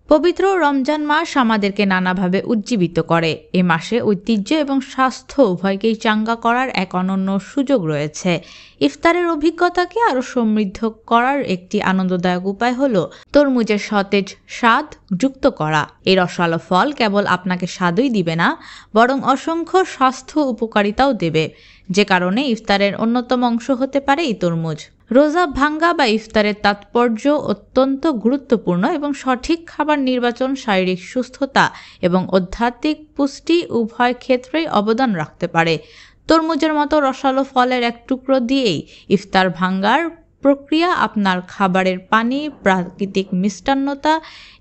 পবিত্র রমজান মাস আমাদেরকে নানাভাবে উজ্জীবিত করে। এ মাসে ঐতিহ্য এবং স্বাস্থ্য উভয়কেই চাঙ্গা করার এক অনন্য সুযোগ রয়েছে। ইফতারের অভিজ্ঞতাকে আরও সমৃদ্ধ করার একটি আনন্দদায়ক উপায় হলো তরমুজের সতেজ স্বাদ যুক্ত করা। এই রসালো ফল কেবল আপনাকে স্বাদই দিবে না, বরং অসংখ্য স্বাস্থ্য উপকারিতাও দেবে, যে কারণে ইফতারের অন্যতম অংশ হতে পারে এই তরমুজ। রোজা ভাঙ্গা বা ইফতারের তাৎপর্য অত্যন্ত গুরুত্বপূর্ণ এবং সঠিক খাবার নির্বাচন শারীরিক সুস্থতা এবং আধ্যাত্মিক পুষ্টি উভয় ক্ষেত্রেই অবদান রাখতে পারে। তরমুজের মতো রসালো ফলের এক টুকরো দিয়েই ইফতার ভাঙ্গার প্রক্রিয়া আপনার খাবারের পানি, প্রাকৃতিক মিষ্টান্নতা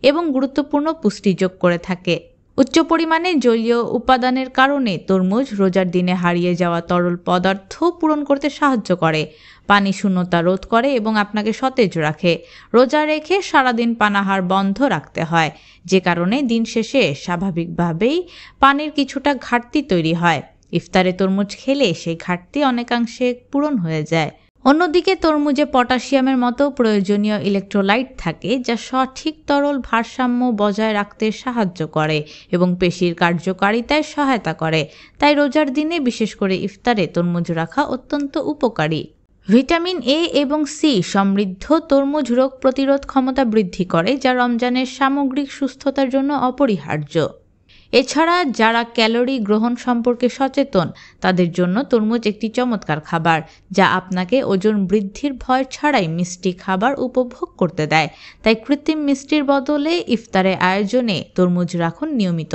এবং গুরুত্বপূর্ণ পুষ্টি যোগ করে থাকে। উচ্চ পরিমাণে জলীয় উপাদানের কারণে তরমুজ রোজার দিনে হারিয়ে যাওয়া তরল পদার্থ পূরণ করতে সাহায্য করে, পানি শূন্যতা রোধ করে এবং আপনাকে সতেজ রাখে। রোজা রেখে সারাদিন পানাহার বন্ধ রাখতে হয়, যে কারণে দিন শেষে স্বাভাবিকভাবেই পানির কিছুটা ঘাটতি তৈরি হয়। ইফতারে তরমুজ খেলে সেই ঘাটতি অনেকাংশে পূরণ হয়ে যায়। অন্যদিকে তরমুজে পটাশিয়ামের মতো প্রয়োজনীয় ইলেকট্রোলাইট থাকে, যা সঠিক তরল ভারসাম্য বজায় রাখতে সাহায্য করে এবং পেশির কার্যকারিতায় সহায়তা করে। তাই রোজার দিনে বিশেষ করে ইফতারে তরমুজ রাখা অত্যন্ত উপকারী। ভিটামিন এ এবং সি সমৃদ্ধ তরমুজ রোগ প্রতিরোধ ক্ষমতা বৃদ্ধি করে, যা রমজানের সামগ্রিক সুস্থতার জন্য অপরিহার্য। এছাড়া যারা ক্যালোরি গ্রহণ সম্পর্কে সচেতন, তাদের জন্য তরমুজ একটি চমৎকার খাবার, যা আপনাকে ওজন বৃদ্ধির ভয় ছাড়াই মিষ্টি খাবার উপভোগ করতে দেয়। তাই কৃত্রিম মিষ্টির বদলে ইফতারের আয়োজনে তরমুজ রাখুন নিয়মিত।